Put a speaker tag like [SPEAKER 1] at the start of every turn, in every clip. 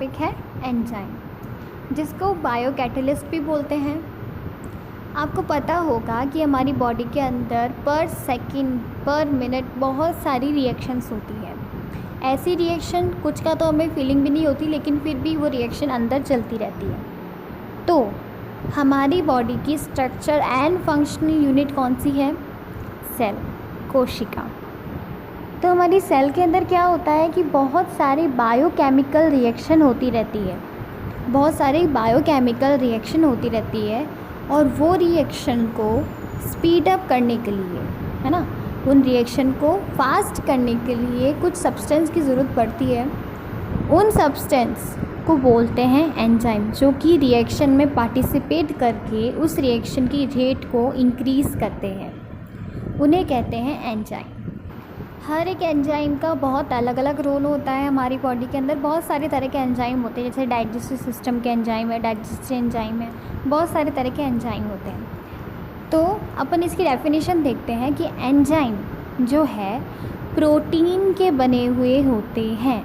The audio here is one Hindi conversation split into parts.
[SPEAKER 1] टॉपिक है एंजाइम, जिसको बायोकैटलिस्ट भी बोलते हैं। आपको पता होगा कि हमारी बॉडी के अंदर पर सेकंड पर मिनट बहुत सारी रिएक्शंस होती है। ऐसी रिएक्शन कुछ का तो हमें फीलिंग भी नहीं होती, लेकिन फिर भी वो रिएक्शन अंदर चलती रहती है। तो हमारी बॉडी की स्ट्रक्चर एंड फंक्शनल यूनिट कौन सी है? सेल, कोशिका। तो हमारी सेल के अंदर क्या होता है कि बहुत सारी बायोकेमिकल रिएक्शन होती रहती है, और वो रिएक्शन को स्पीड अप करने के लिए, है ना, उन रिएक्शन को फास्ट करने के लिए कुछ सब्सटेंस की ज़रूरत पड़ती है। उन सब्सटेंस को बोलते हैं एंजाइम, जो कि रिएक्शन में पार्टिसिपेट करके उस रिएक्शन की रेट को इंक्रीज़ करते हैं। उन्हें कहते हैं एंजाइम। हर एक एंजाइम का बहुत अलग अलग रोल होता है हमारी बॉडी के अंदर। बहुत सारे तरह के एंजाइम होते हैं, जैसे डाइजेस्टिव सिस्टम के एंजाइम है, डाइजेस्टिव एंजाइम है, बहुत सारे तरह के एंजाइम होते हैं। तो अपन इसकी डेफिनेशन देखते हैं कि एंजाइम जो है प्रोटीन के बने हुए होते हैं।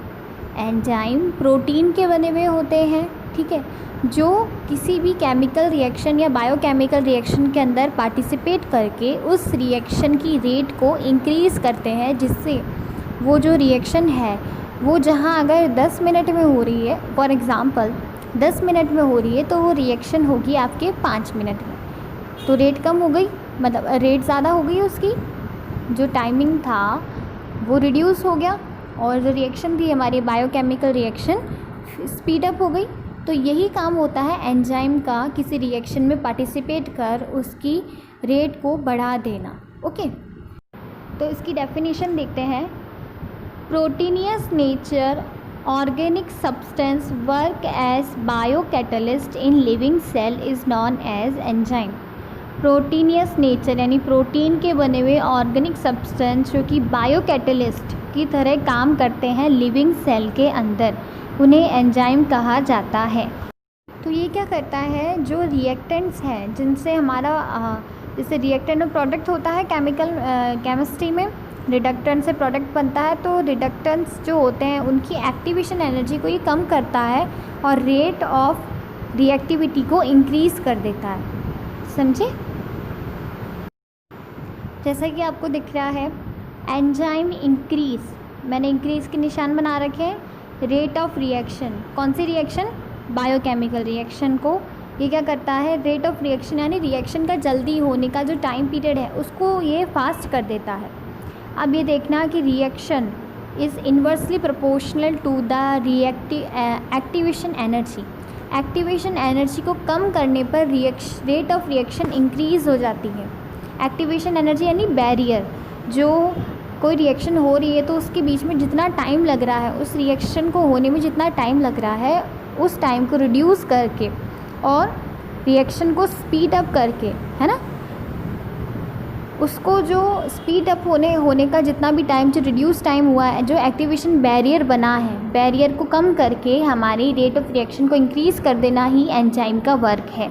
[SPEAKER 1] एंजाइम प्रोटीन के बने हुए होते हैं, ठीक है, जो किसी भी केमिकल रिएक्शन या बायोकेमिकल रिएक्शन के अंदर पार्टिसिपेट करके उस रिएक्शन की रेट को इंक्रीज़ करते हैं, जिससे वो जो रिएक्शन है वो जहाँ अगर 10 मिनट में हो रही है, फॉर एग्ज़ाम्पल 10 मिनट में हो रही है, तो वो रिएक्शन होगी आपके 5 मिनट में। तो रेट कम हो गई, मतलब रेट ज़्यादा हो गई, उसकी जो टाइमिंग था वो रिड्यूस हो गया, और जो रिएक्शन थी हमारी बायोकेमिकल रिएक्शन स्पीड अप हो गई। तो यही काम होता है एंजाइम का, किसी रिएक्शन में पार्टिसिपेट कर उसकी रेट को बढ़ा देना। ओके, तो इसकी डेफिनेशन देखते हैं। Proteinous nature organic substance work as biocatalyst in living cell is known as enzyme. Proteinous nature यानी प्रोटीन के बने हुए ऑर्गेनिक सब्सटेंस जो कि बायोकैटलिस्ट की तरह काम करते हैं लिविंग सेल के अंदर, उन्हें एंजाइम कहा जाता है। तो ये क्या करता है, जो रिएक्टेंट्स हैं जिनसे हमारा जैसे रिएक्टेंट में प्रोडक्ट होता है केमिस्ट्री में रिडक्टेंट से प्रोडक्ट बनता है, तो रिडक्टेंट्स जो होते हैं उनकी एक्टिवेशन एनर्जी को ये कम करता है और रेट ऑफ रिएक्टिविटी को इंक्रीज़ कर देता है। समझे? जैसा कि आपको दिख रहा है एंजाइम इंक्रीज़, मैंने इंक्रीज़ के निशान बना रखे हैं। रेट ऑफ रिएक्शन, कौन सी रिएक्शन? बायोकेमिकल रिएक्शन को ये क्या करता है, रेट ऑफ रिएक्शन यानी रिएक्शन का जल्दी होने का जो टाइम पीरियड है उसको ये फास्ट कर देता है। अब ये देखना कि reaction is inversely proportional to the activation energy. Activation energy को कम करने पर रेट ऑफ रिएक्शन इंक्रीज़ हो जाती है। एक्टिवेशन एनर्जी यानी बैरियर, जो कोई रिएक्शन हो रही है तो उसके बीच में जितना टाइम लग रहा है, उस रिएक्शन को होने में जितना टाइम लग रहा है, उस टाइम को रिड्यूस करके और रिएक्शन को स्पीड अप करके, है ना, उसको जो स्पीड अप होने का जितना भी टाइम जो रिड्यूस टाइम हुआ है, जो एक्टिवेशन बैरियर बना है, बैरियर को कम करके हमारी रेट ऑफ रिएक्शन को इंक्रीज़ कर देना ही एंजाइम का वर्क है।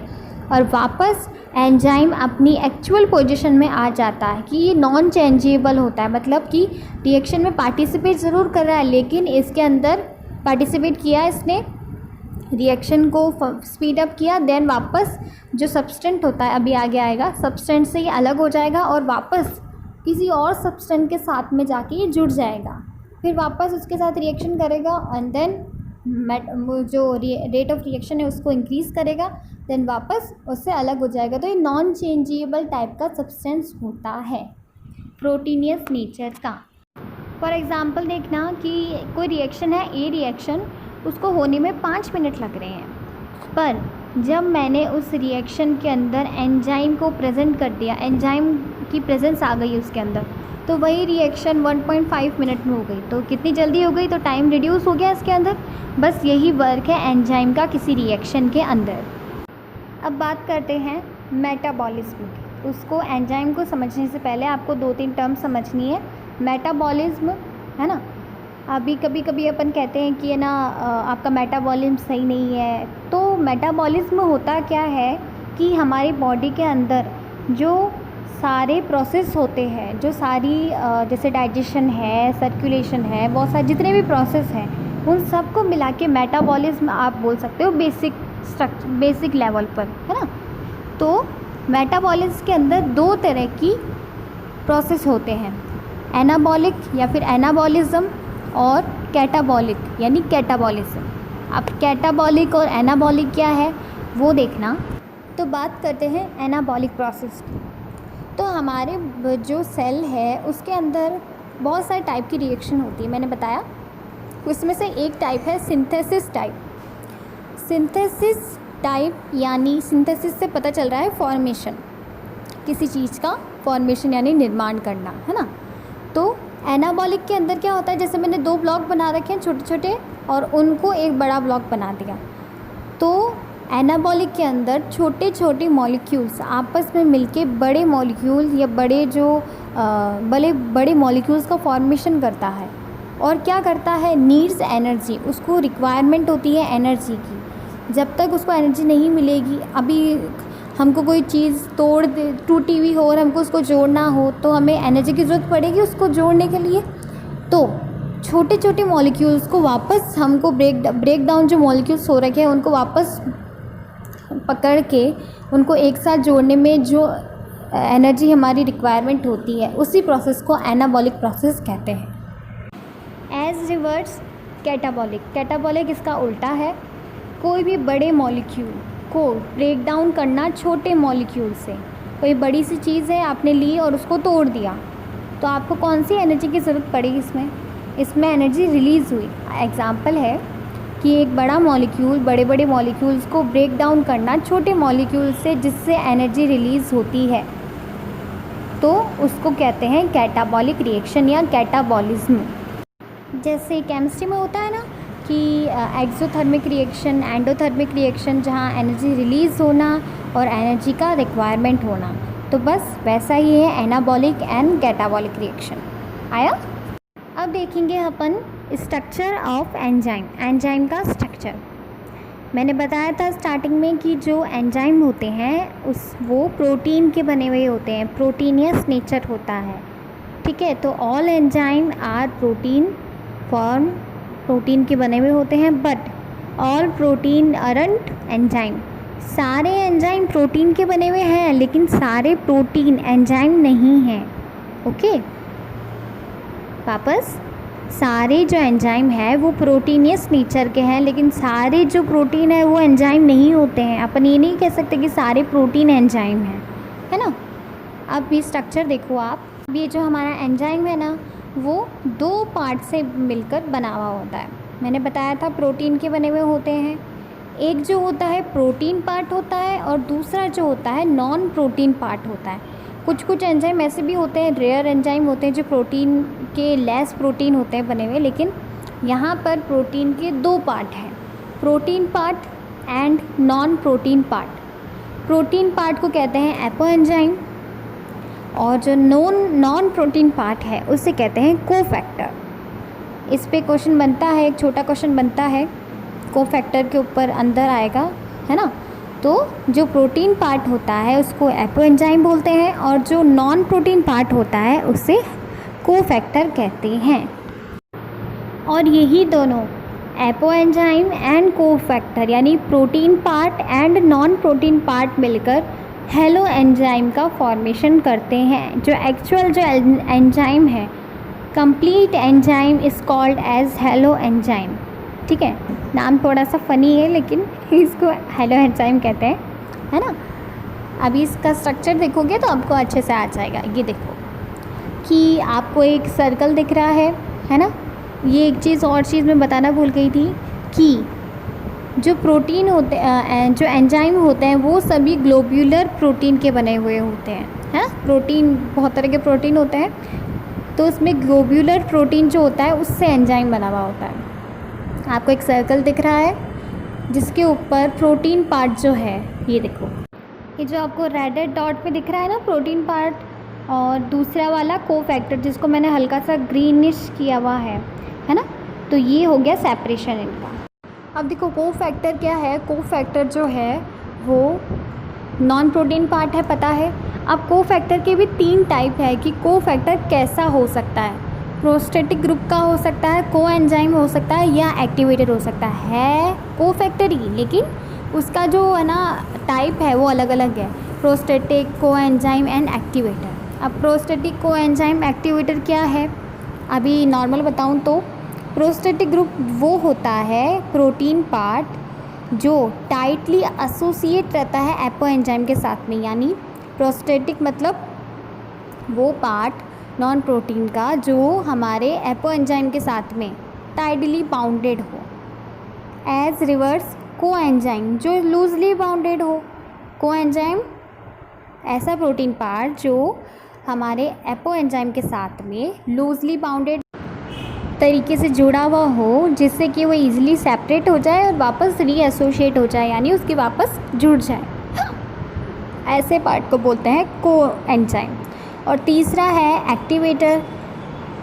[SPEAKER 1] और वापस एंजाइम अपनी एक्चुअल पोजीशन में आ जाता है कि ये नॉन चेंजेबल होता है, मतलब कि रिएक्शन में पार्टिसिपेट ज़रूर कर रहा है, लेकिन इसके अंदर पार्टिसिपेट किया, इसने रिएक्शन को स्पीड अप किया, देन वापस जो सब्सटेंट होता है, अभी आगे आएगा, सब्सटेंट से ये अलग हो जाएगा और वापस किसी और सब्सटेंट के साथ में जाके ये जुड़ जाएगा, फिर वापस उसके साथ रिएक्शन करेगा एंड देन जो रेट ऑफ रिएक्शन है उसको इंक्रीज़ करेगा, देन वापस उससे अलग हो जाएगा। तो ये नॉन चेंजेबल टाइप का सब्सटेंस होता है प्रोटीनियस नेचर का। फॉर एग्ज़ाम्पल देखना कि कोई रिएक्शन है, ए रिएक्शन, उसको होने में 5 मिनट लग रहे हैं, पर जब मैंने उस रिएक्शन के अंदर एंजाइम को प्रेजेंट कर दिया, एंजाइम की प्रेजेंस आ गई उसके अंदर, तो वही रिएक्शन 1.5 मिनट में हो गई। तो कितनी जल्दी हो गई, तो टाइम रिड्यूस हो गया इसके अंदर। बस यही वर्क है एंजाइम का किसी रिएक्शन के अंदर। अब बात करते हैं मेटाबॉलिज्म की। उसको एंजाइम को समझने से पहले आपको 2-3 टर्म समझनी है। मेटाबॉलिज्म, है ना, अभी कभी कभी अपन कहते हैं कि है ना आपका मेटाबॉलिज्म सही नहीं है। तो मेटाबॉलिज्म होता क्या है कि हमारी बॉडी के अंदर जो सारे प्रोसेस होते हैं, जो सारी जैसे डाइजेशन है, सर्कुलेशन है, बहुत सारे जितने भी प्रोसेस हैं, उन सब को मिला के मेटाबॉलिज्म आप बोल सकते हो बेसिक लेवल पर, है ना। तो मेटाबॉलिज्म के अंदर दो तरह की प्रोसेस होते हैं, एनाबॉलिक या फिर एनाबॉलिज्म और कैटाबॉलिक यानी कैटाबॉलिज्म। अब कैटाबॉलिक और एनाबॉलिक क्या है वो देखना। तो बात करते हैं एनाबॉलिक प्रोसेस की। तो हमारे जो सेल है उसके अंदर बहुत सारे टाइप की रिएक्शन होती है, मैंने बताया। उसमें से एक टाइप है सिंथेसिस टाइप। सिंथेसिस टाइप यानी सिंथेसिस से पता चल रहा है फॉर्मेशन, किसी चीज़ का फॉर्मेशन यानी निर्माण करना, है ना। तो एनाबॉलिक के अंदर क्या होता है, जैसे मैंने दो ब्लॉक बना रखे हैं छोटे छोटे और उनको एक बड़ा ब्लॉक बना दिया। तो एनाबॉलिक के अंदर छोटे छोटे मॉलिक्यूल्स आपस में मिलके बड़े मॉलिक्यूल्स या बड़े मॉलिक्यूल्स का फॉर्मेशन करता है। और क्या करता है, नीड्स एनर्जी, उसको रिक्वायरमेंट होती है एनर्जी की। जब तक उसको एनर्जी नहीं मिलेगी, अभी हमको कोई चीज़ टूटी हुई हो और हमको उसको जोड़ना हो तो हमें एनर्जी की ज़रूरत पड़ेगी उसको जोड़ने के लिए। तो छोटे छोटे मॉलिक्यूल्स को वापस हमको ब्रेक डाउन जो मॉलिक्यूल्स हो रखे हैं उनको वापस पकड़ के उनको एक साथ जोड़ने में जो एनर्जी हमारी रिक्वायरमेंट होती है उसी प्रोसेस को एनाबॉलिक प्रोसेस कहते हैं। एज रिवर्स कैटाबॉलिक इसका उल्टा है। कोई भी बड़े मॉलिक्यूल को ब्रेक डाउन करना छोटे मॉलिक्यूल से। कोई बड़ी सी चीज़ है आपने ली और उसको तोड़ दिया, तो आपको कौन सी एनर्जी की ज़रूरत पड़ेगी इसमें एनर्जी रिलीज़ हुई। एग्जाम्पल है कि एक बड़ा मॉलिक्यूल बड़े मॉलिक्यूल्स को ब्रेक डाउन करना छोटे मॉलिक्यूल से, जिससे एनर्जी रिलीज़ होती है, तो उसको कहते हैं कैटाबॉलिक रिएक्शन या कैटाबॉलिज्म। जैसे केमिस्ट्री में होता है ना कि एक्सोथर्मिक रिएक्शन, एंडोथर्मिक रिएक्शन, जहाँ एनर्जी रिलीज़ होना और एनर्जी का रिक्वायरमेंट होना, तो बस वैसा ही है एनाबॉलिक एंड कैटाबॉलिक रिएक्शन। आया। अब देखेंगे अपन स्ट्रक्चर ऑफ एंजाइम का स्ट्रक्चर। मैंने बताया था स्टार्टिंग में कि जो एंजाइम होते हैं वो प्रोटीन के बने हुए होते हैं, प्रोटीनियस नेचर होता है, ठीक है। तो ऑल एंजाइम आर प्रोटीन के बने हुए होते हैं, but all protein aren't enzyme. सारे एंजाइम प्रोटीन के बने हुए हैं लेकिन सारे प्रोटीन एंजाइम नहीं हैं। ओके, वापस, सारे जो एंजाइम है वो प्रोटीनियस नेचर के हैं लेकिन सारे जो प्रोटीन है वो एंजाइम नहीं होते हैं। अपन ये नहीं कह सकते कि सारे प्रोटीन एंजाइम हैं, है ना। अब ये स्ट्रक्चर देखो आप, ये जो हमारा एंजाइम है ना वो दो पार्ट से मिलकर बना हुआ होता है। मैंने बताया था प्रोटीन के बने हुए होते हैं। एक जो होता है प्रोटीन पार्ट होता है और दूसरा जो होता है नॉन प्रोटीन पार्ट होता है। कुछ एंजाइम ऐसे भी होते हैं, रेयर एंजाइम होते हैं जो प्रोटीन के लेस प्रोटीन होते हैं बने हुए, लेकिन यहाँ पर प्रोटीन के दो पार्ट हैं, protein part and non protein part. Protein part को कहते हैं एपो एंजाइम और जो नॉन प्रोटीन पार्ट है उसे कहते हैं कोफैक्टर। इस पे क्वेश्चन बनता है, एक छोटा क्वेश्चन बनता है, कोफैक्टर के ऊपर अंदर आएगा, है ना। तो जो प्रोटीन पार्ट होता है उसको एपो एंजाइम बोलते हैं और जो नॉन प्रोटीन पार्ट होता है उसे कोफैक्टर कहते हैं। और यही दोनों एपो एंजाइम एंड कोफैक्टर यानी protein part and non protein part मिलकर हेलो एंजाइम का फॉर्मेशन करते हैं। जो एक्चुअल जो एंजाइम है, complete enzyme is called as holoenzyme, ठीक है। नाम थोड़ा सा फ़नी है लेकिन इसको हेलो एंजाइम कहते हैं, है ना। अभी इसका स्ट्रक्चर देखोगे तो आपको अच्छे से आ जाएगा। ये देखो कि आपको एक सर्कल दिख रहा है ना। ये एक चीज़ और चीज़ मैं बताना भूल गई थी कि जो प्रोटीन होते जो एंजाइम होते हैं वो सभी ग्लोब्यूलर प्रोटीन के बने हुए होते हैं, है। प्रोटीन बहुत तरह के प्रोटीन होते हैं, तो उसमें ग्लोब्यूलर प्रोटीन जो होता है उससे एंजाइम बना हुआ होता है। आपको एक सर्कल दिख रहा है जिसके ऊपर प्रोटीन पार्ट जो है, ये देखो, ये जो आपको रेड डॉट पे दिख रहा है ना प्रोटीन पार्ट, और दूसरा वाला कोफैक्टर जिसको मैंने हल्का सा ग्रीनिश किया हुआ है ना। तो ये हो गया सेपरेशन इनका। अब देखो कोफैक्टर क्या है। कोफैक्टर जो है वो नॉन प्रोटीन पार्ट है, पता है। अब कोफैक्टर के भी 3 टाइप है कि कोफैक्टर कैसा हो सकता है। प्रोस्टेटिक ग्रुप का हो सकता है, कोएंजाइम हो सकता है या एक्टिवेटर हो सकता है कोफैक्टर ही, लेकिन उसका जो है ना टाइप है वो अलग अलग है, प्रोस्टेटिक, कोएंजाइम एंड एक्टिवेटर। अब प्रोस्टेटिक, कोएंजाइम, एक्टिवेटर क्या है, अभी नॉर्मल बताऊं तो प्रोस्टेटिक ग्रुप वो होता है प्रोटीन पार्ट जो टाइटली एसोसिएट रहता है एपोएंजाइम के साथ में, यानी प्रोस्टेटिक मतलब वो पार्ट नॉन प्रोटीन का जो हमारे एपोएंजाइम के साथ में टाइटली बाउंडेड हो, एज रिवर्स कोएंजाइम जो लूजली बाउंडेड हो। कोएंजाइम ऐसा प्रोटीन पार्ट जो हमारे एपोएंजाइम के साथ में लूजली बाउंडेड तरीके से जुड़ा हुआ हो, जिससे कि वो इजीली सेपरेट हो जाए और वापस रीएसोशिएट हो जाए, यानी उसकी वापस जुड़ जाए। ऐसे पार्ट को बोलते हैं कोएंजाइम। और तीसरा है एक्टिवेटर,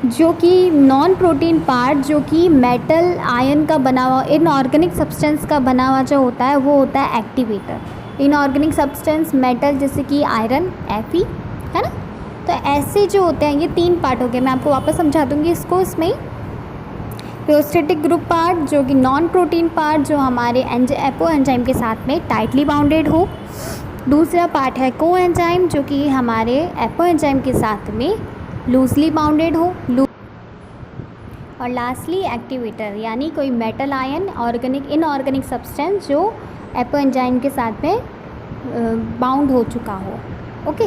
[SPEAKER 1] जो कि नॉन प्रोटीन पार्ट जो कि मेटल आयन का बना हुआ, इनऑर्गेनिक सब्सटेंस का बना हुआ जो होता है वो होता है एक्टिवेटर। इनऑर्गेनिक सब्सटेंस मेटल जैसे कि आयरन, Fe, है ना। तो ऐसे जो होते हैं ये 3 पार्ट हो गए, मैं आपको वापस समझा दूँगी इसको। इसमें प्रोस्टेटिक ग्रुप पार्ट जो कि नॉन प्रोटीन पार्ट जो हमारे एपोएंजाइम के साथ में टाइटली बाउंडेड हो। दूसरा पार्ट है कोएंजाइम जो कि हमारे एपोएंजाइम के साथ में लूजली बाउंडेड हो। और लास्टली एक्टिवेटर, यानी कोई metal ion, organic, inorganic substance जो एपोएंजाइम के साथ में बाउंड हो चुका हो। ओके,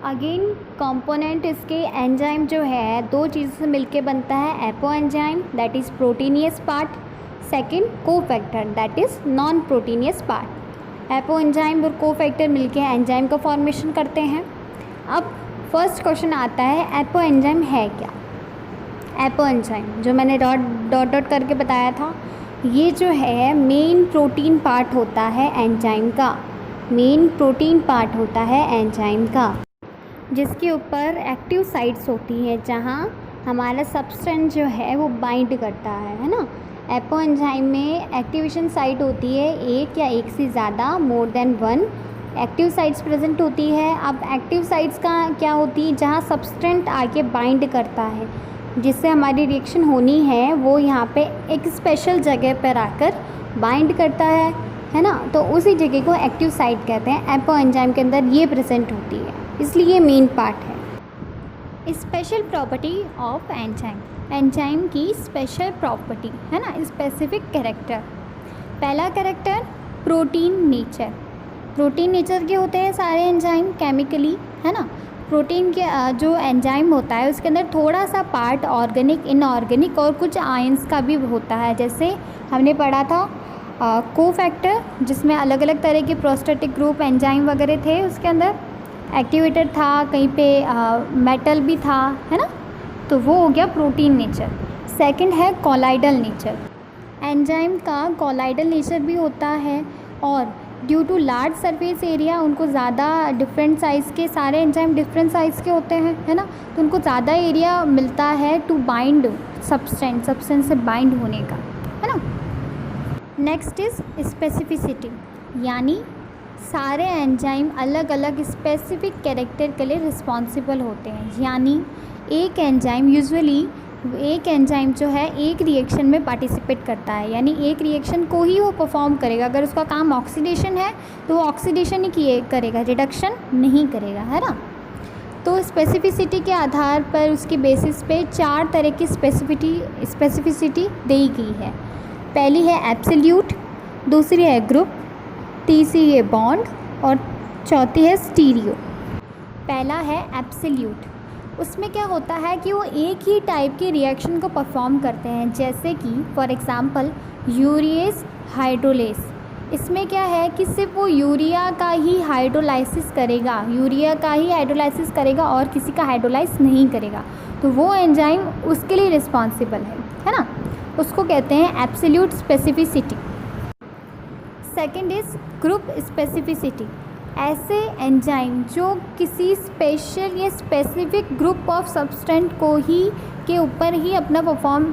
[SPEAKER 1] अगेन कंपोनेंट इसके एंजाइम जो है 2 चीज़ों से मिलके बनता है, apoenzyme that is proteinaceous part, second cofactor that is non proteinaceous part. Apoenzyme और कोफैक्टर मिलके एंजाइम का फॉर्मेशन करते हैं। अब फर्स्ट क्वेश्चन आता है एपोएंजाइम है क्या। एपोएंजाइम जो मैंने डॉट करके बताया था, ये जो है मेन प्रोटीन पार्ट होता है एंजाइम का, मेन प्रोटीन पार्ट होता है एंजाइम का, जिसके ऊपर एक्टिव साइट्स होती हैं जहाँ हमारा सब्सटेंस जो है वो बाइंड करता है ना। एपोएंजाइम में एक्टिवेशन साइट होती है एक या एक से ज़्यादा, more than 1 active sites present होती है। अब एक्टिव साइट्स का क्या होती है, जहाँ सब्सटेंस आके बाइंड करता है, जिससे हमारी रिएक्शन होनी है वो यहाँ पे एक स्पेशल जगह पर आकर बाइंड करता है ना। तो उसी जगह को एक्टिव साइट कहते हैं। एपोएंजाइम के अंदर ये प्रेजेंट होती है, इसलिए मेन पार्ट है। Special property of enzyme, enzyme की स्पेशल प्रॉपर्टी है ना, स्पेसिफिक कैरेक्टर। पहला character protein nature. Protein nature के होते हैं सारे एंजाइम केमिकली, है ना। प्रोटीन के जो एंजाइम होता है उसके अंदर थोड़ा सा पार्ट ऑर्गेनिक, इनऑर्गेनिक और कुछ आयंस का भी होता है। जैसे हमने पढ़ा था कोफैक्टर, जिसमें अलग अलग तरह के प्रोस्टेटिक ग्रुप एंजाइम वगैरह थे, उसके अंदर एक्टिवेटर था, कहीं पे मेटल भी था, है ना। तो वो हो गया प्रोटीन नेचर। सेकंड है कॉलाइडल नेचर। एंजाइम का कॉलाइडल नेचर भी होता है, और due to large surface area उनको ज़्यादा डिफरेंट साइज़ के, सारे एंजाइम डिफरेंट साइज़ के होते हैं, है ना। तो उनको ज़्यादा एरिया मिलता है टू बाइंड सब्सटेंस से बाइंड होने का, है ना। नेक्स्ट इज़ स्पेसिफिसिटी, यानी सारे एंजाइम अलग अलग स्पेसिफिक कैरेक्टर के लिए रिस्पॉन्सिबल होते हैं। यानी एक एंजाइम जो है एक रिएक्शन में पार्टिसिपेट करता है, यानी एक रिएक्शन को ही वो परफॉर्म करेगा। अगर उसका काम ऑक्सीडेशन है तो वो ऑक्सीडेशन ही करेगा, रिडक्शन नहीं करेगा, है ना। तो स्पेसिफिसिटी के आधार पर, उसकी बेसिस पे 4 तरह की स्पेसिफिसिटी दी गई है। पहली है एब्सोल्यूट, दूसरी है ग्रुप, तीसरी है बॉन्ड और चौथी है स्टीरियो। पहला है एब्सोल्यूट, उसमें क्या होता है कि वो एक ही टाइप की रिएक्शन को परफॉर्म करते हैं, जैसे कि फॉर एग्ज़ाम्पल यूरिएज हाइड्रोलेस। इसमें क्या है कि सिर्फ वो यूरिया का ही हाइड्रोलाइसिस करेगा और किसी का हाइड्रोलाइज नहीं करेगा, तो वो एंजाइम उसके लिए रिस्पॉन्सिबल है ना। उसको कहते हैं absolute specificity. Second is group specificity. ऐसे एंजाइम जो किसी स्पेशल या स्पेसिफिक ग्रुप ऑफ सब्सटेंस को ही के ऊपर ही अपना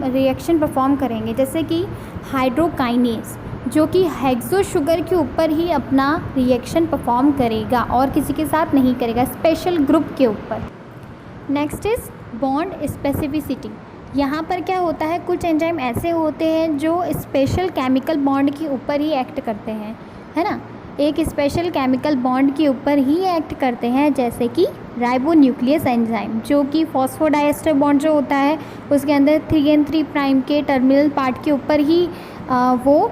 [SPEAKER 1] रिएक्शन परफॉर्म करेंगे, जैसे कि हाइड्रोकाइनेज जो कि हेक्सो शुगर के ऊपर ही अपना रिएक्शन परफॉर्म करेगा और किसी के साथ नहीं करेगा, स्पेशल ग्रुप के ऊपर। नेक्स्ट इज़ बॉन्ड स्पेसिफिसिटी, यहाँ पर क्या होता है, कुछ एंजाइम ऐसे होते हैं जो स्पेशल केमिकल बॉन्ड के ऊपर ही एक्ट करते हैं, है ना, एक स्पेशल केमिकल बॉन्ड के ऊपर ही एक्ट करते हैं, जैसे कि राइबोन्यूक्लियस एंजाइम, जो कि फॉस्फोडाइएस्टर बॉन्ड जो होता है उसके अंदर 3 प्राइम के टर्मिनल पार्ट के ऊपर ही वो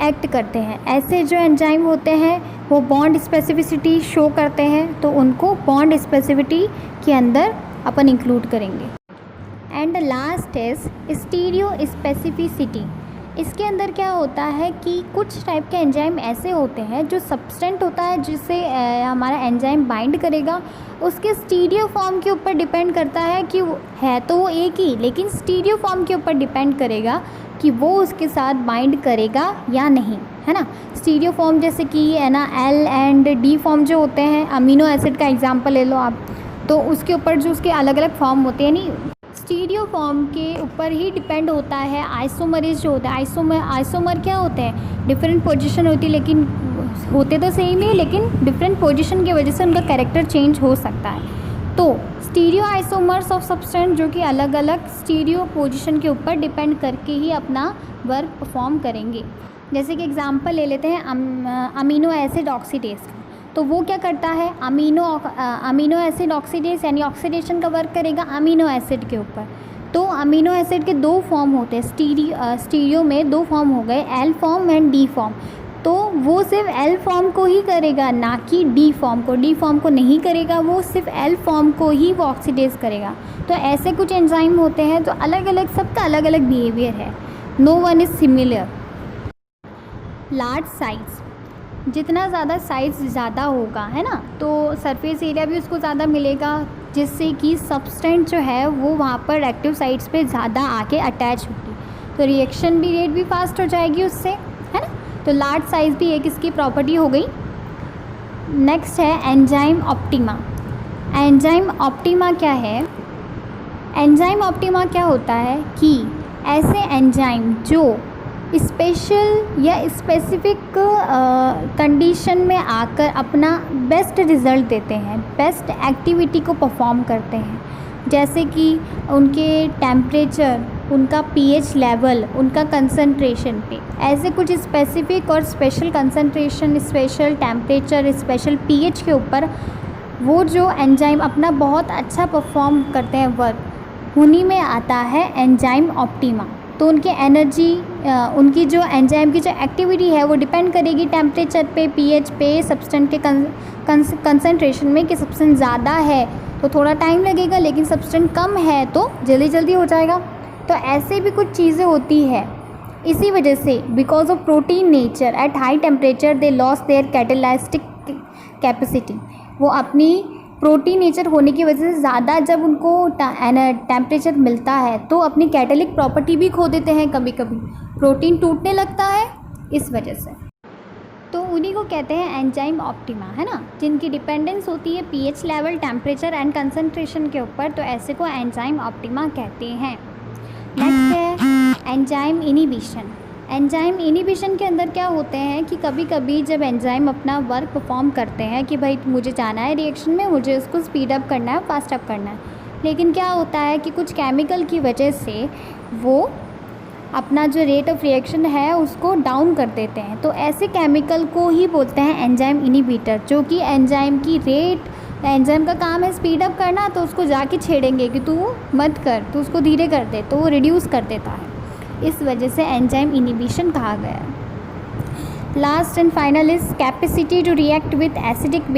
[SPEAKER 1] एक्ट करते हैं। ऐसे जो एंजाइम होते हैं वो बॉन्ड स्पेसिफिसिटी शो करते हैं, तो उनको बॉन्ड स्पेसिफिसिटी के अंदर अपन इंक्लूड करेंगे। And last is stereo specificity. इसके अंदर क्या होता है कि कुछ टाइप के एंजाइम ऐसे होते हैं जो सब्सटेंट होता है जिससे हमारा एंजाइम बाइंड करेगा, उसके स्टीरियो फॉर्म के ऊपर डिपेंड करता है कि है तो वो एक ही, लेकिन स्टीरियो फॉर्म के ऊपर डिपेंड करेगा कि वो उसके साथ बाइंड करेगा या नहीं, है ना। स्टीरियो फॉर्म जैसे कि है ना एल एंड डी फॉर्म जो होते हैं, अमीनो एसिड का एग्जांपल ले लो आप, तो उसके ऊपर जो उसके अलग अलग फॉर्म होते हैं, नहीं स्टीरियो फॉर्म के ऊपर ही डिपेंड होता है। आइसोमरेज जो होता है, आइसोमर क्या होते हैं, डिफरेंट पोजीशन होती है, लेकिन होते तो सेम ही, लेकिन डिफरेंट पोजीशन की वजह से उनका कैरेक्टर चेंज हो सकता है। तो स्टीरियो आइसोमर्स ऑफ सब्सटेंस जो कि अलग अलग स्टीरियो पोजीशन के ऊपर डिपेंड करके ही अपना वर्क परफॉर्म करेंगे। जैसे कि एग्जांपल ले लेते हैं अमीनो एसिड ऑक्सीडेज, तो वो क्या करता है, अमीनो एसिड ऑक्सीडेज यानी ऑक्सीडेशन का वर्क करेगा अमीनो एसिड के ऊपर। तो अमीनो एसिड के 2 फॉर्म होते हैं, स्टीरियो में 2 फॉर्म हो गए, L form and D form. तो वो सिर्फ एल फॉर्म को ही करेगा, ना कि डी फॉर्म को। डी फॉर्म को नहीं करेगा, वो सिर्फ एल फॉर्म को ही वो ऑक्सीडेज करेगा। तो ऐसे कुछ एंजाइम होते हैं तो अलग अलग, सबका अलग अलग बिहेवियर है, no one is similar. Large size, जितना ज़्यादा साइज़ ज़्यादा होगा, है ना, तो सरफेस एरिया भी उसको ज़्यादा मिलेगा, जिससे कि सब्सटेंट जो है वो वहाँ पर एक्टिव साइट्स पे ज़्यादा आके अटैच होगी, तो रिएक्शन भी रेट भी फास्ट हो जाएगी उससे, है ना। तो लार्ज साइज़ भी एक इसकी प्रॉपर्टी हो गई। नेक्स्ट है एंजाइम ऑप्टिमा। एंजाइम ऑप्टिमा क्या है, एंजाइम ऑप्टिमा क्या होता है कि ऐसे एंजाइम जो स्पेशल या स्पेसिफिक कंडीशन में आकर अपना बेस्ट रिज़ल्ट देते हैं, बेस्ट एक्टिविटी को परफॉर्म करते हैं, जैसे कि उनके टेम्परेचर, उनका पीएच लेवल, उनका कंसंट्रेशन पे, ऐसे कुछ स्पेसिफिक और special concentration, special temperature, special pH के ऊपर वो जो एंजाइम अपना बहुत अच्छा परफॉर्म करते हैं वर्क, उन्हीं में आता है एंजाइम ऑप्टिमा। तो उनकी एनर्जी, उनकी जो एंजाइम की जो एक्टिविटी है वो डिपेंड करेगी टेम्परेचर पे, पीएच पे, सब्सटेंट के कंसंट्रेशन में, कि सब्सटेंट ज़्यादा है तो थोड़ा टाइम लगेगा, लेकिन सब्सटेंट कम है तो जल्दी जल्दी हो जाएगा। तो ऐसे भी कुछ चीज़ें होती है। इसी वजह से because of protein nature at high temperature they lose their catalytic capacity, वो अपनी प्रोटीन नेचर होने की वजह से ज़्यादा जब उनको टेम्परेचर मिलता है तो अपनी कैटालिटिक प्रॉपर्टी भी खो देते हैं, कभी कभी प्रोटीन टूटने लगता है इस वजह से। तो उन्हीं को कहते हैं एंजाइम ऑप्टिमा, है ना, जिनकी डिपेंडेंस होती है pH level, temperature and concentration के ऊपर, तो ऐसे को एंजाइम ऑप्टिमा कहते हैं। नेक्स्ट है एंजाइम इनिबिशन। एंजाइम इनिबिशन के अंदर क्या होते हैं कि कभी कभी जब एंजाइम अपना वर्क परफॉर्म करते हैं कि भाई मुझे जाना है रिएक्शन में, मुझे उसको स्पीड अप करना है, फास्ट अप करना है, लेकिन क्या होता है कि कुछ केमिकल की वजह से वो अपना जो रेट ऑफ रिएक्शन है उसको डाउन कर देते हैं। तो ऐसे केमिकल को ही बोलते हैं एंजाइम इनिबिटर, जो कि एंजाइम की रेट, एंजाइम का काम है स्पीड अप करना, तो उसको जाके छेड़ेंगे कि तू मत कर, तू उसको धीरे कर दे, तो वो रिड्यूस कर देता है। इस वजह से एंजाइम इनिबिशन कहा गया। Last and final is capacity to react with acidic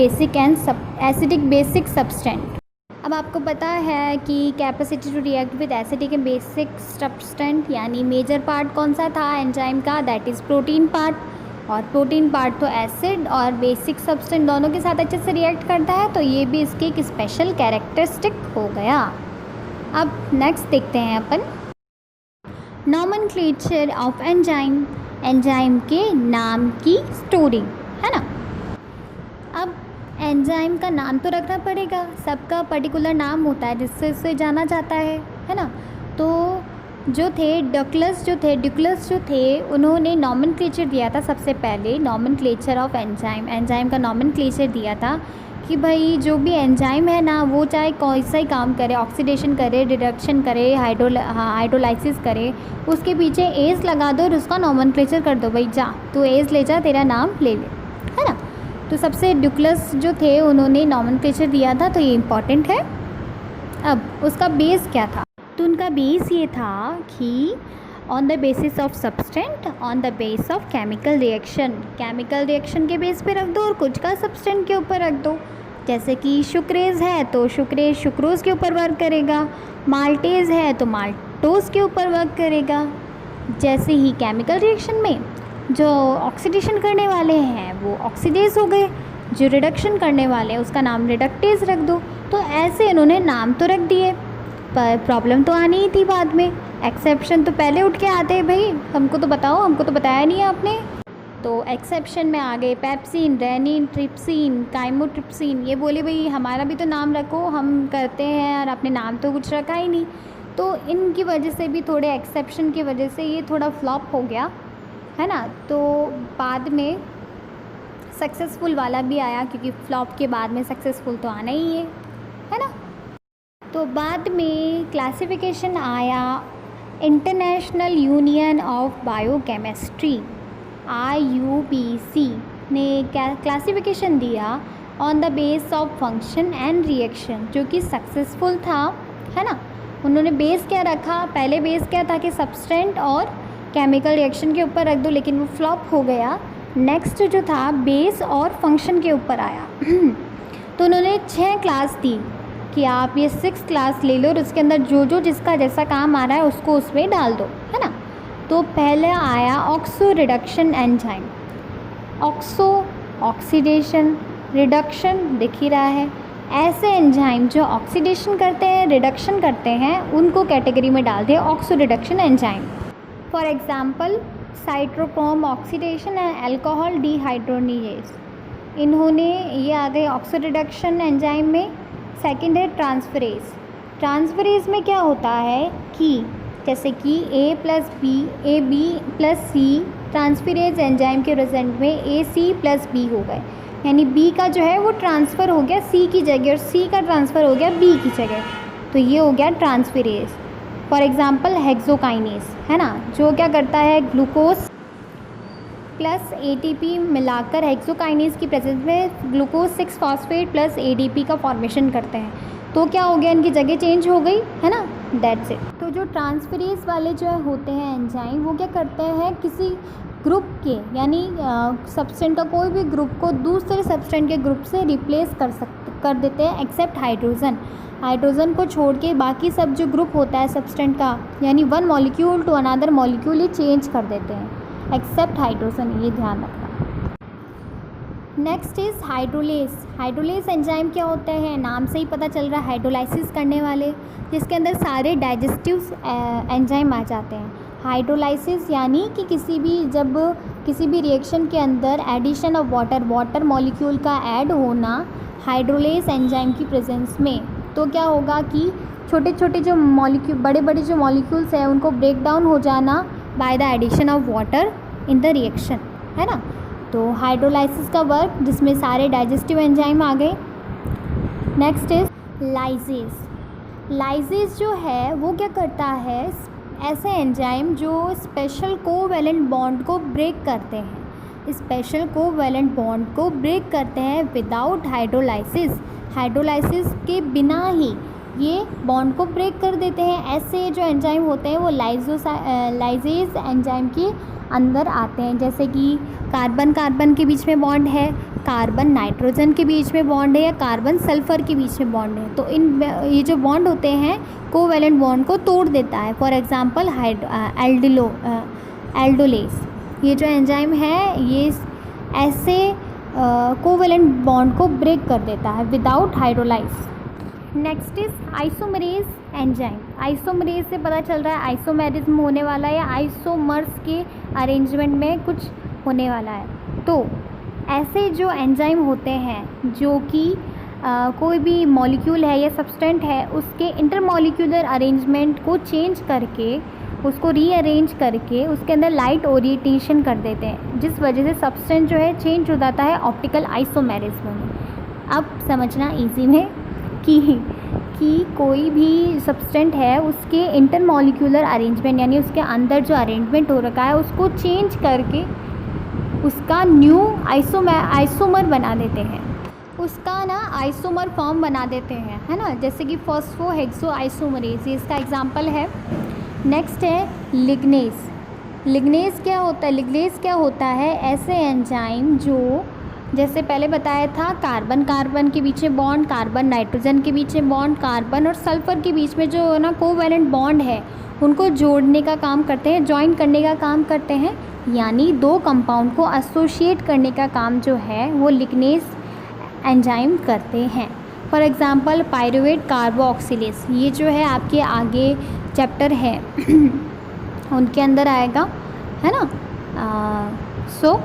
[SPEAKER 1] basic substance. अब आपको पता है कि capacity to react with acidic and basic substance यानी मेजर पार्ट कौन सा था एंजाइम का, दैट इज़ प्रोटीन पार्ट। और प्रोटीन पार्ट तो एसिड और बेसिक सब्सटेंट दोनों के साथ अच्छे से रिएक्ट करता है, तो ये भी इसकी एक स्पेशल कैरेक्टरिस्टिक हो गया। अब नेक्स्ट देखते हैं अपन नॉमेनक्लेचर ऑफ एंजाइम, एंजाइम के नाम की स्टोरी, है ना। अब एंजाइम का नाम तो रखना पड़ेगा, सबका पर्टिकुलर नाम होता है जिससे उसे जाना जाता है ना। तो ड्यूक्लस जो थे उन्होंने नॉमेनक्लेचर दिया था सबसे पहले, नॉमेनक्लेचर ऑफ एंजाइम का नॉमेनक्लेचर दिया था कि भाई जो भी एंजाइम है ना वो चाहे कौन सा ही काम करे, ऑक्सीडेशन करे, रिडक्शन करे, हाइड्रोलाइसिस करे, उसके पीछे एज लगा दो और उसका नॉमेनक्लेचर कर दो, भाई जा तू एज ले जा, तेरा नाम ले ले, है ना। तो सबसे ड्यूक्लस जो थे उन्होंने नॉमेनक्लेचर दिया था, तो ये इम्पॉर्टेंट है। अब उसका बेस क्या था, तो उनका बेस ये था कि on the basis of substance, on the base of chemical reaction के बेस पे रख दो और कुछ का सब्सटेंट के ऊपर रख दो। जैसे कि शुक्रेज है तो शुक्रेज शुक्रोज के ऊपर वर्क करेगा, माल्टेज है तो माल्टोज के ऊपर वर्क करेगा। जैसे ही केमिकल रिएक्शन में जो ऑक्सीडेशन करने वाले हैं वो ऑक्सीडेज हो गए, जो रिडक्शन करने वाले हैं उसका नाम रिडक्टेज रख दो। तो ऐसे इन्होंने नाम तो रख दिए, पर प्रॉब्लम तो आनी ही थी बाद में, एक्सेप्शन तो पहले उठ के आते हैं, भाई हमको तो बताओ, हमको तो बताया नहीं आपने। तो एक्सेप्शन में आ गए पेप्सिन, रेनिन, ट्रिप्सिन, काइमोट्रिप्सिन, ये बोले भाई हमारा भी तो नाम रखो, हम करते हैं और आपने नाम तो कुछ रखा ही नहीं। तो इनकी वजह से भी, थोड़े एक्सेप्शन की वजह से ये थोड़ा फ्लॉप हो गया, है ना। तो बाद में सक्सेसफुल वाला भी आया, क्योंकि फ्लॉप के बाद में सक्सेसफुल तो आना ही है ना। तो बाद में क्लासिफिकेशन आया international union of biochemistry IUPAC ने क्लासिफिकेशन दिया on the base of function and reaction, जो कि सक्सेसफुल था, है ना। उन्होंने बेस क्या रखा, पहले बेस क्या था कि सब्सटेंट और केमिकल रिएक्शन के ऊपर रख दो, लेकिन वो फ्लॉप हो गया। नेक्स्ट जो था बेस और फंक्शन के ऊपर आया तो उन्होंने 6 क्लास दी कि आप ये 6 क्लास ले लो और उसके अंदर जो जो जिसका जैसा काम आ रहा है उसको उसमें डाल दो, है ना। तो पहले आया oxo reduction enzyme. Oxo oxidation, reduction दिख ही रहा है, ऐसे एंजाइम जो ऑक्सीडेशन करते हैं, रिडक्शन करते हैं, उनको कैटेगरी में डाल दिया oxo reduction enzyme. For example cytochrome oxidation and alcohol dehydrogenase, इन्होंने ये आ गए ऑक्सो रिडक्शन एंजाइम में। सेकंड है ट्रांसफरेज में क्या होता है कि जैसे कि A + B, AB + C, transferase enzyme के रिजल्ट में AC + B हो गए, यानी B का जो है वो ट्रांसफ़र हो गया C की जगह और C का ट्रांसफ़र हो गया B की जगह, तो ये हो गया ट्रांसफरेज। फॉर एग्जांपल हेक्सोकाइनेज, है ना, जो क्या करता है ग्लूकोज प्लस ATP मिलाकर हेक्सोकाइनेज की प्रेजेंस में ग्लूकोज 6 फॉस्फेट प्लस ADP का फॉर्मेशन करते हैं, तो क्या हो गया, इनकी जगह चेंज हो गई, है ना, दैट्स इट। तो जो ट्रांसफरेज वाले जो होते हैं एंजाइम, वो क्या करते हैं किसी ग्रुप के, यानी सब्सटेंट का कोई भी ग्रुप को दूसरे सब्सटेंट के ग्रुप से रिप्लेस कर देते हैं, एक्सेप्ट हाइड्रोजन को छोड़ के बाकी सब जो ग्रुप होता है सब्सटेंट का, यानी one molecule to another molecule ही चेंज कर देते हैं, एक्सेप्ट हाइड्रोजन, ये ध्यान रखना। नेक्स्ट इज़ हाइड्रोलेस एंजाइम क्या होता है, नाम से ही पता चल रहा है, हाइड्रोलाइसिस करने वाले, जिसके अंदर सारे डाइजेस्टिव एंजाइम आ जाते हैं। हाइड्रोलाइसिस यानी कि जब किसी भी रिएक्शन के अंदर एडिशन ऑफ वाटर मॉलिक्यूल का ऐड होना हाइड्रोलेस एंजाइम की प्रेजेंस में, तो क्या होगा कि छोटे छोटे जो मॉलिक्यूल, बड़े बड़े जो मॉलिक्यूल्स हैं उनको ब्रेक डाउन हो जाना by the addition of water in the reaction, है ना। तो हाइड्रोलाइसिस का वर्क जिसमें सारे डाइजेस्टिव एंजाइम आ गए। नेक्स्ट इज लाइजेज जो है वो क्या करता है, ऐसे एंजाइम जो स्पेशल कोवैलेंट बॉन्ड को ब्रेक करते हैं, स्पेशल कोवैलेंट बॉन्ड को ब्रेक करते हैं विदाउट हाइड्रोलाइसिस के बिना ही ये बॉन्ड को ब्रेक कर देते हैं। ऐसे जो एंजाइम होते हैं वो लाइजेज एंजाइम के अंदर आते हैं, जैसे कि कार्बन के बीच में बॉन्ड है, कार्बन नाइट्रोजन के बीच में बॉन्ड है, या कार्बन सल्फ़र के बीच में बॉन्ड है, तो ये जो बॉन्ड होते हैं कोवैलेंट बॉन्ड को तोड़ देता है। फॉर एग्जांपल एल्डोलेस, ये जो एंजाइम है ये ऐसे कोवैलेंट बॉन्ड को ब्रेक कर देता है without hydrolyse. Next is isomerase enzyme. Isomerase से पता चल रहा है आइसोमेरिज्म होने वाला है या आइसोमर्स के अरेंजमेंट में कुछ होने वाला है। तो ऐसे जो एंजाइम होते हैं जो कि कोई भी मॉलिक्यूल है या सब्सटेंट है उसके इंटरमॉलिक्यूलर अरेंजमेंट को चेंज करके उसको रीअरेंज करके उसके अंदर लाइट ओरिएंटेशन कर देते हैं, जिस वजह से सब्सटेंस जो है चेंज हो जाता है ऑप्टिकल आइसोमेरिज्म में। अब समझना इजी में कि कोई भी सब्सटेंट है उसके इंटरमॉलिक्यूलर अरेंजमेंट यानी उसके अंदर जो अरेंजमेंट हो रखा है उसको चेंज करके उसका न्यू आइसोमर बना देते हैं, उसका ना आइसोमर फॉर्म बना देते हैं, है ना, जैसे कि फॉस्फोहेक्सो आइसोमरेज, ये इसका एग्जांपल है। नेक्स्ट है लिग्नेज। लिग्नेज क्या होता है? ऐसे एंजाइम जो जैसे पहले बताया था, कार्बन कार्बन के बीच में बॉन्ड, कार्बन नाइट्रोजन के बीच में बॉन्ड, कार्बन और सल्फर के बीच में जो ना कोवैलेंट बॉन्ड है उनको जोड़ने का काम करते हैं, जॉइन करने का काम करते हैं, यानी दो कंपाउंड को एसोसिएट करने का काम जो है वो लिग्नेज एंजाइम करते हैं। फॉर एग्ज़ाम्पल पायरुवेट कार्बोक्सिलेज, ये जो है आपके आगे चैप्टर है उनके अंदर आएगा, है ना। सो